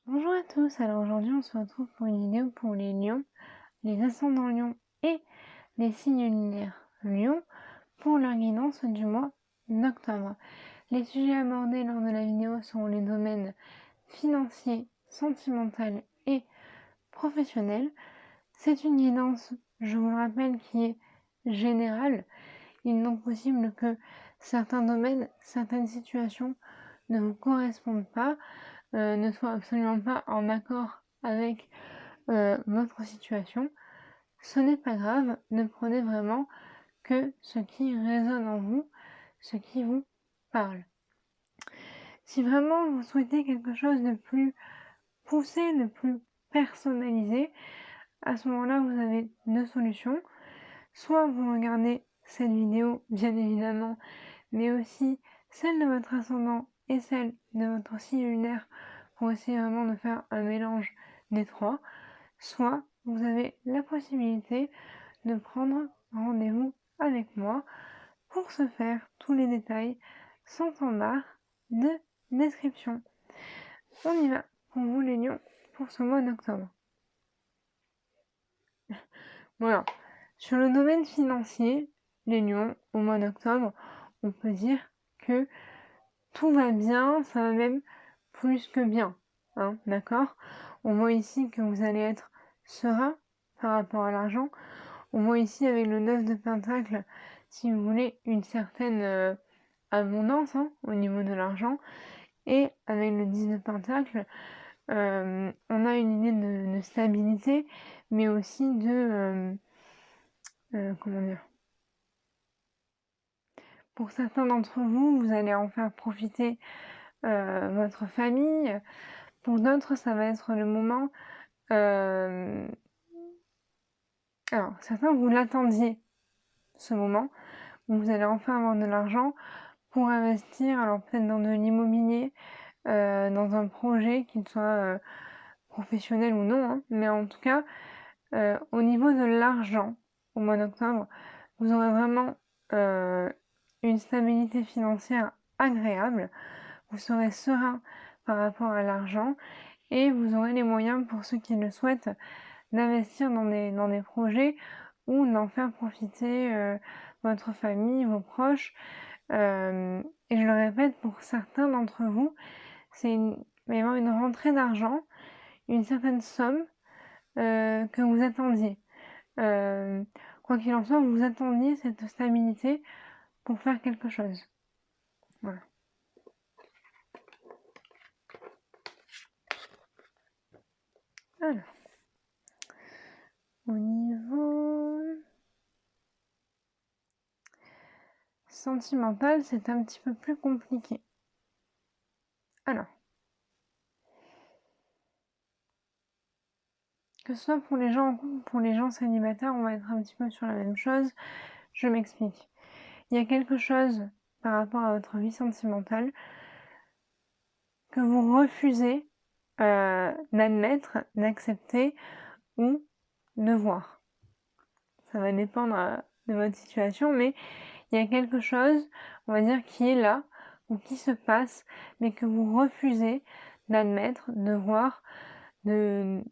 Bonjour à tous, alors aujourd'hui on se retrouve pour une vidéo pour les lions, les ascendants lions et les signes lunaires lions pour leur guidance du mois d'octobre. Les sujets abordés lors de la vidéo sont les domaines financiers, sentimental et professionnel. C'est une guidance, je vous le rappelle, qui est générale. Il est donc possible que certains domaines, certaines situations ne vous correspondent pas, ne soient absolument pas en accord avec votre situation. Ce n'est pas grave, ne prenez vraiment que ce qui résonne en vous, ce qui vous parle. Si vraiment vous souhaitez quelque chose de plus poussé, de plus personnalisé, à ce moment-là, vous avez deux solutions. Soit vous regardez cette vidéo, bien évidemment, mais aussi celle de votre ascendant et celle de votre signe lunaire pour essayer vraiment de faire un mélange des trois. Soit vous avez la possibilité de prendre rendez-vous avec moi pour se faire tous les détails sans en barre de description. On y va pour vous les lions pour ce mois d'octobre. Voilà. Sur le domaine financier, les lions, au mois d'octobre, on peut dire que tout va bien, ça va même plus que bien. Hein, d'accord? On voit ici que vous allez être serein par rapport à l'argent. On voit ici avec le 9 de Pentacle, si vous voulez, une certaine abondance au niveau de l'argent. Et avec le 10 de Pentacle, on a une idée de stabilité, mais aussi de... comment dire? Pour certains d'entre vous, vous allez en faire profiter votre famille. Pour d'autres, ça va être le moment... alors, certains, vous l'attendiez, ce moment, où vous allez enfin avoir de l'argent pour investir, alors peut-être dans de l'immobilier, dans un projet, qu'il soit professionnel ou non, hein, mais en tout cas, au niveau de l'argent, au mois d'octobre, vous aurez vraiment une stabilité financière agréable, vous serez serein par rapport à l'argent et vous aurez les moyens, pour ceux qui le souhaitent, d'investir dans des projets ou d'en faire profiter votre famille, vos proches. Et je le répète, pour certains d'entre vous, il va y avoir une rentrée d'argent, une certaine somme que vous attendiez. Quoi qu'il en soit, vous attendiez cette stabilité pour faire quelque chose. Voilà. Alors, au niveau sentimental, c'est un petit peu plus compliqué. Alors, que ce soit pour les gens en couple ou pour les gens célibataires, on va être un petit peu sur la même chose. Je m'explique. Il y a quelque chose par rapport à votre vie sentimentale que vous refusez d'admettre, d'accepter ou de voir. Ça va dépendre de votre situation, mais il y a quelque chose, on va dire, qui est là ou qui se passe, mais que vous refusez d'admettre, de voir, de...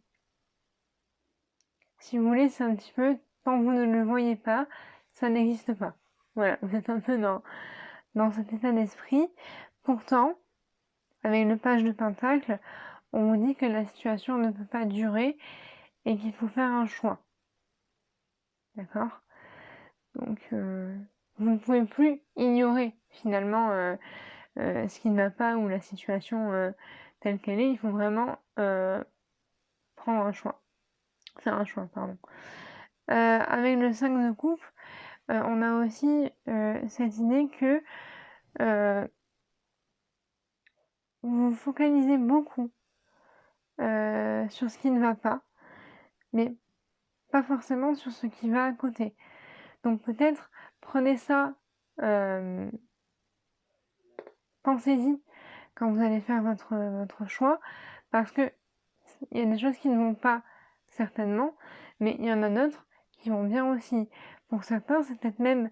Si vous voulez, c'est un petit peu, tant que vous ne le voyez pas, ça n'existe pas. Voilà, vous êtes un peu dans cet état d'esprit. Pourtant, avec le page de Pentacle, on vous dit que la situation ne peut pas durer et qu'il faut faire un choix. D'accord? Donc, vous ne pouvez plus ignorer finalement ce qui ne va pas ou la situation telle qu'elle est. Il faut vraiment prendre un choix. Faire un choix, pardon. Avec le 5 de coupe, on a aussi cette idée que vous vous focalisez beaucoup sur ce qui ne va pas, mais pas forcément sur ce qui va à côté. Donc peut-être prenez ça, pensez-y quand vous allez faire votre choix, parce que il y a des choses qui ne vont pas certainement, mais il y en a d'autres qui vont bien aussi. Pour certains, c'est peut-être même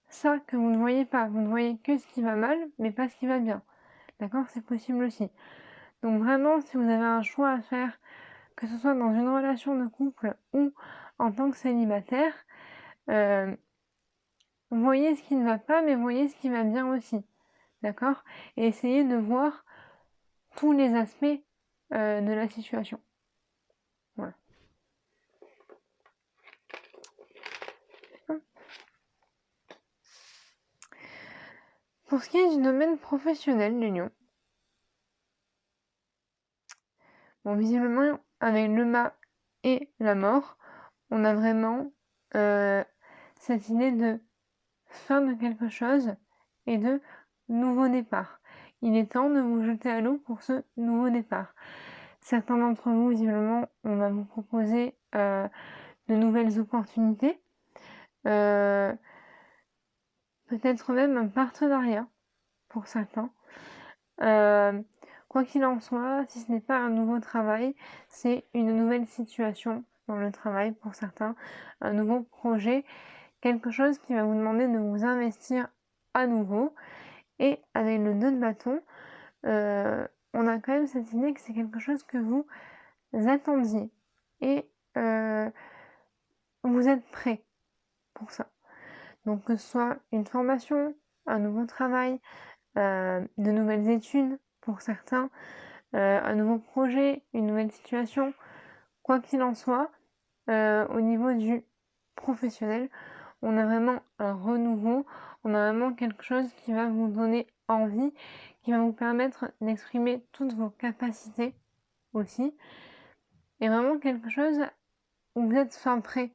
ça que vous ne voyez pas. Vous ne voyez que ce qui va mal, mais pas ce qui va bien. D'accord? C'est possible aussi. Donc vraiment, si vous avez un choix à faire, que ce soit dans une relation de couple ou en tant que célibataire, voyez ce qui ne va pas, mais voyez ce qui va bien aussi, d'accord? Et essayez de voir tous les aspects de la situation. Voilà. Pour ce qui est du domaine professionnel, l'union, bon, visiblement, avec le mât et la mort, on a vraiment cette idée de fin de quelque chose et de nouveau départ. Il est temps de vous jeter à l'eau pour ce nouveau départ. Certains d'entre vous, visiblement, on va vous proposer de nouvelles opportunités, peut-être même un partenariat pour certains. Quoi qu'il en soit, si ce n'est pas un nouveau travail, c'est une nouvelle situation dans le travail pour certains, un nouveau projet, quelque chose qui va vous demander de vous investir à nouveau. Et avec le 2 de bâton, on a quand même cette idée que c'est quelque chose que vous attendiez et vous êtes prêt pour ça. Donc que ce soit une formation, un nouveau travail, de nouvelles études pour certains, un nouveau projet, une nouvelle situation, quoi qu'il en soit, au niveau du professionnel, on a vraiment un renouveau, on a vraiment quelque chose qui va vous donner envie, qui va vous permettre d'exprimer toutes vos capacités aussi, et vraiment quelque chose où vous êtes fin prêt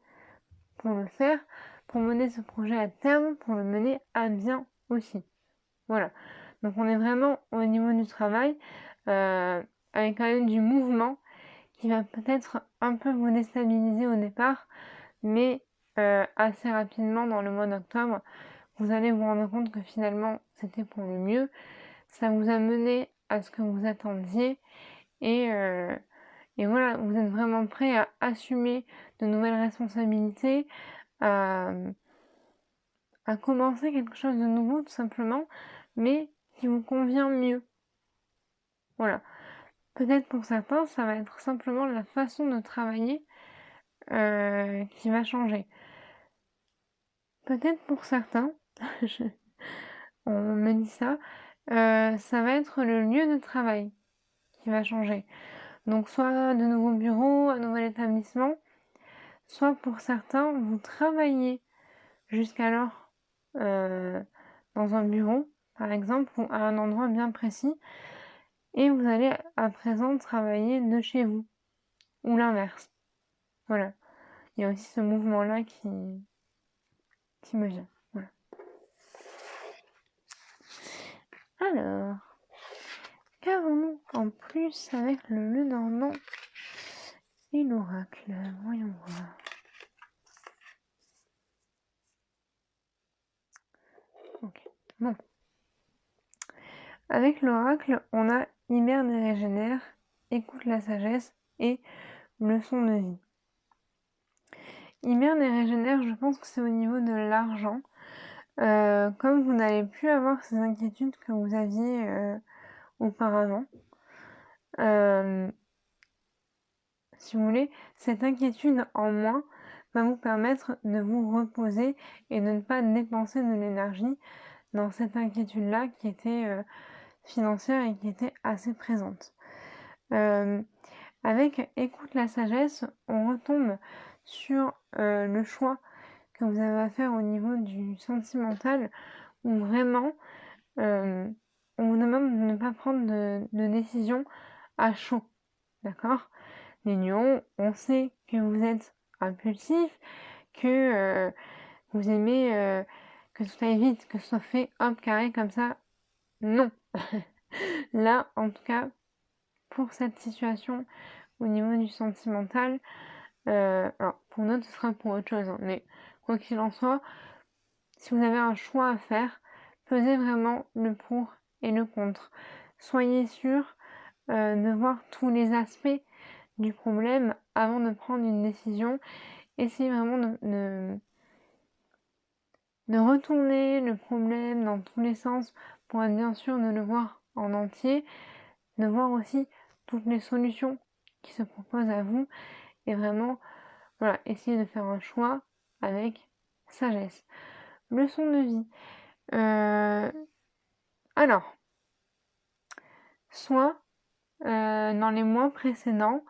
pour le faire, pour mener ce projet à terme, pour le mener à bien aussi. Voilà. Donc on est vraiment au niveau du travail, avec quand même du mouvement qui va peut-être un peu vous déstabiliser au départ, mais assez rapidement dans le mois d'octobre, vous allez vous rendre compte que finalement c'était pour le mieux. Ça vous a mené à ce que vous attendiez et voilà, vous êtes vraiment prêt à assumer de nouvelles responsabilités, à, à commencer quelque chose de nouveau tout simplement, mais qui vous convient mieux. Voilà. Peut-être pour certains, ça va être simplement la façon de travailler qui va changer. Peut-être pour certains, on me dit ça, ça va être le lieu de travail qui va changer. Donc soit de nouveaux bureaux, un nouvel établissement, soit pour certains, vous travaillez jusqu'alors dans un bureau, par exemple, ou à un endroit bien précis, et vous allez à présent travailler de chez vous, ou l'inverse. Voilà. Il y a aussi ce mouvement-là qui me vient. Voilà. Alors, qu'avons-nous en plus avec le Lenormand et l'oracle? Voyons voir. Ok. Bon. Avec l'oracle, on a hiberne et régénère, écoute la sagesse et leçon de vie. Hiberne et régénère, je pense que c'est au niveau de l'argent. Comme vous n'allez plus avoir ces inquiétudes que vous aviez auparavant, si vous voulez, cette inquiétude en moins va vous permettre de vous reposer et de ne pas dépenser de l'énergie dans cette inquiétude-là qui était financière et qui était assez présente. Avec écoute la sagesse, on retombe sur le choix que vous avez à faire au niveau du sentimental, où vraiment on vous demande de ne pas prendre de décision à chaud, d'accord? Les lions, on sait que vous êtes impulsif, que vous aimez que tout aille vite, que ce soit fait hop carré comme ça. Non. Là, en tout cas, pour cette situation au niveau du sentimental, alors pour d'autres ce sera pour autre chose, hein, mais quoi qu'il en soit, si vous avez un choix à faire, pesez vraiment le pour et le contre. Soyez sûr de voir tous les aspects du problème avant de prendre une décision. Essayez vraiment de retourner le problème dans tous les sens pour être bien sûr de le voir en entier. de voir aussi toutes les solutions qui se proposent à vous et vraiment, voilà, essayer de faire un choix avec sagesse. Leçon de vie. Alors, soit dans les mois précédents,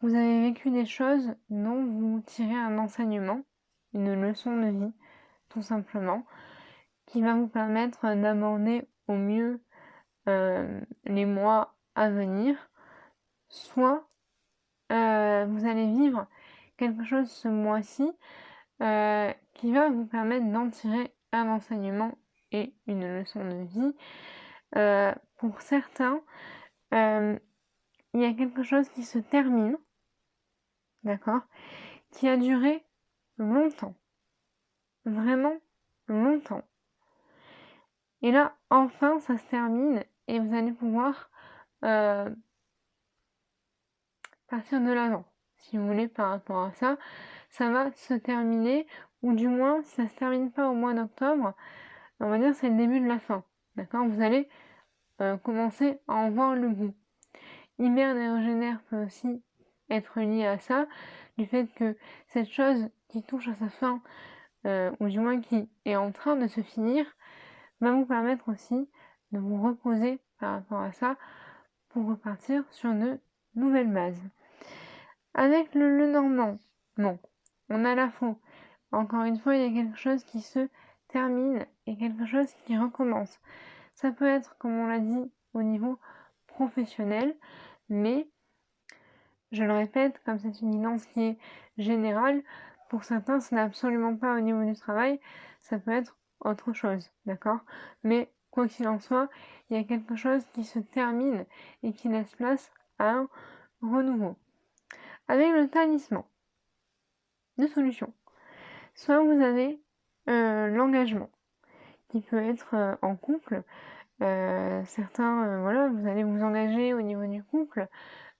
vous avez vécu des choses dont vous tirez un enseignement, une leçon de vie, tout simplement, qui va vous permettre d'aborder au mieux les mois à venir. Soit vous allez vivre quelque chose ce mois-ci qui va vous permettre d'en tirer un enseignement et une leçon de vie. Pour certains, il y a quelque chose qui se termine, d'accord, qui a duré longtemps, vraiment longtemps. Et là, enfin, ça se termine et vous allez pouvoir partir de l'avant, si vous voulez, par rapport à ça. Ça va se terminer, ou du moins, si ça se termine pas au mois d'octobre, on va dire c'est le début de la fin, d'accord. Vous allez commencer à en voir le bout. Hiberne et régénère peut aussi être lié à ça, du fait que cette chose qui touche à sa fin, ou du moins qui est en train de se finir, va vous permettre aussi de vous reposer par rapport à ça pour repartir sur de nouvelles bases. Avec le normand, bon, on a la faux. Encore une fois, il y a quelque chose qui se termine et quelque chose qui recommence. Ça peut être, comme on l'a dit, au niveau professionnel, mais je le répète, comme c'est une guidance qui est générale, pour certains, ce n'est absolument pas au niveau du travail, ça peut être autre chose, d'accord? Mais quoi qu'il en soit, il y a quelque chose qui se termine et qui laisse place à un renouveau. Avec le talisman, deux solutions. Soit vous avez l'engagement, qui peut être en couple. Certains, voilà, vous allez vous engager au niveau du couple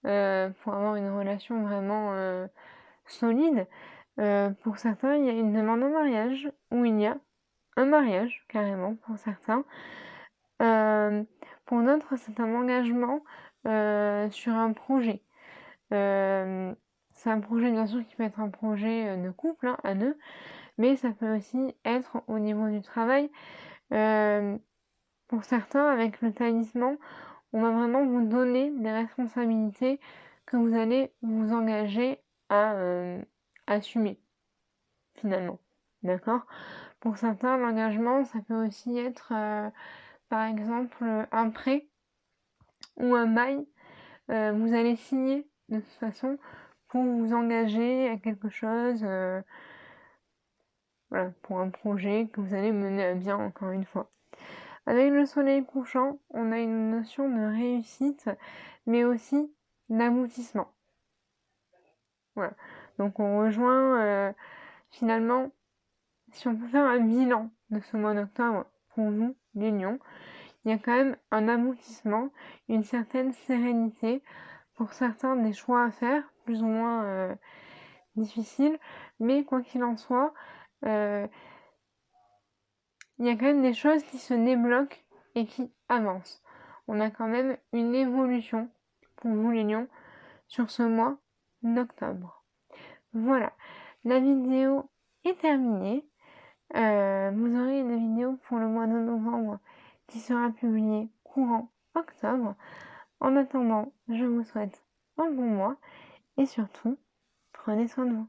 pour avoir une relation vraiment solide. Pour certains, il y a une demande en mariage, ou il y a un mariage, carrément, pour certains. Pour d'autres, c'est un engagement sur un projet. C'est un projet, bien sûr, qui peut être un projet de couple, hein, à deux, mais ça peut aussi être au niveau du travail. Pour certains, avec le talisman, on va vraiment vous donner des responsabilités que vous allez vous engager à assumer, finalement. D'accord? Pour certains, l'engagement, ça peut aussi être, par exemple, un prêt ou un bail. Vous allez signer de toute façon pour vous engager à quelque chose, voilà, pour un projet que vous allez mener à bien, encore une fois. Avec le soleil couchant, on a une notion de réussite, mais aussi d'aboutissement. Voilà. Donc on rejoint finalement, si on peut faire un bilan de ce mois d'octobre pour vous, les lions, il y a quand même un aboutissement, une certaine sérénité. Pour certains, des choix à faire, plus ou moins difficiles, mais quoi qu'il en soit, il y a quand même des choses qui se débloquent et qui avancent. On a quand même une évolution pour vous les lions sur ce mois d'octobre. Voilà, la vidéo est terminée. Vous aurez une vidéo pour le mois de novembre qui sera publiée courant octobre. En attendant, je vous souhaite un bon mois et surtout, prenez soin de vous.